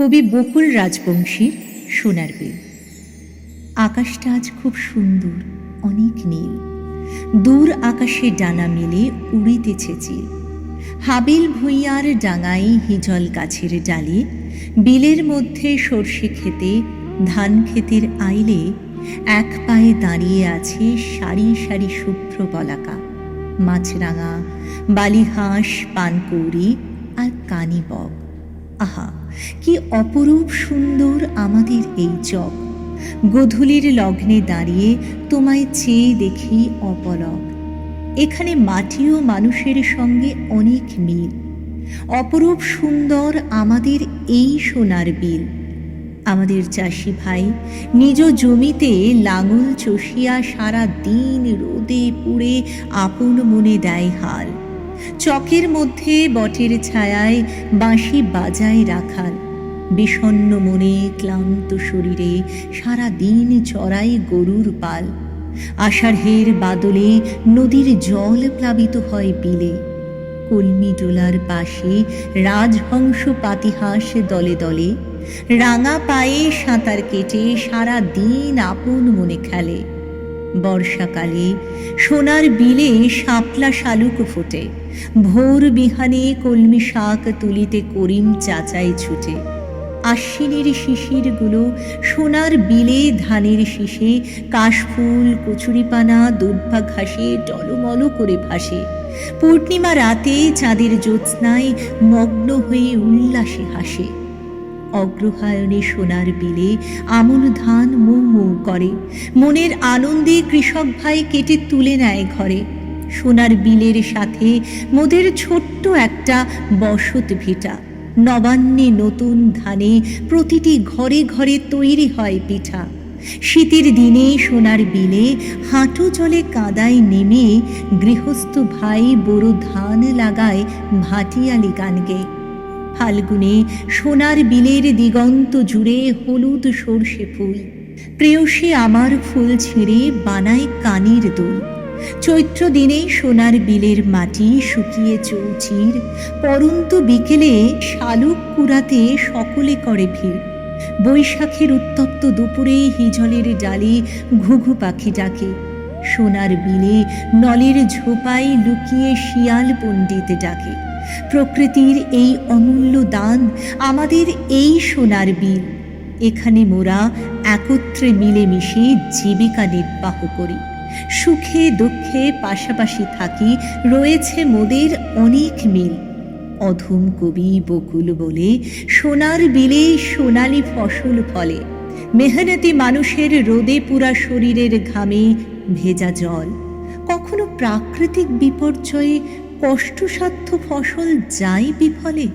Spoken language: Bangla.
কবি বকুল রাজবংশীর সোনার বিল। আকাশটা আজ খুব সুন্দর, অনেক নীল। দূর আকাশে ডানা মেলে উড়িতেছে চিল। হাবিল ভুইয়ার ডাঙায় হিজল গাছের ডালে, বিলের মধ্যে সর্ষে খেতে ধান ক্ষেতের আইলে এক পায়ে দাঁড়িয়ে আছে সারি সারি শুভ্র পলাকা, মাছরাঙা, বালিহাঁস, পানকৌড়ি আর কানি বক। আহা, কি অপরূপ সুন্দর আমাদের এই চক! গোধূলির লগ্নে দাঁড়িয়ে তোমায় চেয়ে দেখি অপলক। এখানে মাটি ও মানুষের সঙ্গে অনেক মিল। অপরূপ সুন্দর আমাদের এই সোনার বিল। আমাদের চাষি ভাই নিজ জমিতে লাঙল চষিয়া সারা দিন রোদে পুড়ে আপন মনে দেয় হাল। চকের মধ্যে বটের ছায়ায় বাঁশি বাজায় রাখাল। বিষণ্ণ মনে ক্লান্ত শরীরে সারা দিন চড়াই গরুর পাল। আষাঢ়ের বাদলে নদীর জল প্লাবিত হয় বিলে। কলমি ডোলার পাশে রাজহংস পাতিহাঁস দলে দলে রাঙা পায়ে সাঁতার কেটে সারা দিন আপন মনে খেলে। বর্ষাকালে সোনার বিলে শাপলা শালুক ফোটে। ভোর বিহানে কলমি শাক তুলিতে করিম চাচাই ছুটে। আশ্বিনের শিশিরগুলো সোনার বিলে ধানের শীষে কাশফুল, কচুরিপানা, দুর্ভা ঘাসে টলমল করে ভাসে। পূর্ণিমা রাতে চাঁদের জ্যোৎস্নায় মগ্ন হয়ে উল্লাসে হাসে। অগ্রহায়ণে সোনার বিলে আমন ধান মৌ মৌ করে। মনের আনন্দে কৃষক ভাই কেটে তুলে নেয় ঘরে। সোনার বিলের সাথে মোদের ছোট্ট একটা বসত ভিটা। নবান্নে নতুন ধানে প্রতিটি ঘরে ঘরে তৈরি হয় পিঠা। শীতের দিনে সোনার বিলে হাঁটু জলে কাদায় নেমে গৃহস্থ ভাই বড় ধান লাগায় ভাটিয়ালি গান গেয়ে। ফাল্গুনে সোনার বিলের দিগন্ত জুড়ে হলুদ সর্ষে ফুল। প্রেয়সী আমার ফুল ছিঁড়ে বানায় কানের দুল। চৈত্র দিনে সোনার বিলের মাটি শুকিয়ে চৌচির। পরন্ত বিকেলে শালুক কুড়াতে সকলে করে ভিড়। বৈশাখের উত্তপ্ত দুপুরে হিজলের ডালে ঘুঘু পাখি ডাকে। সোনার বিলে নলের ঝোপায় লুকিয়ে শিয়াল পণ্ডিত ডাকে। প্রকৃতির এই অমূল্য দান আমাদের এই সোনার বিল। এখানে মোরা একত্রে মিলেমিশে জীবিকা নির্বাহ করি। সুখে দুঃখে পাশাপাশি থাকি, রয়েছে মোদের অনেক মিল। অধম কবি বকুল বলে সোনার বিলে সোনালি ফসল ফলে। মেহনতি মানুষের রোদে পুরা শরীরের ঘামে ভেজা জল। কখনো প্রাকৃতিক বিপর্যয়ে কষ্টসাধ্য ফসল যায় বিফলে।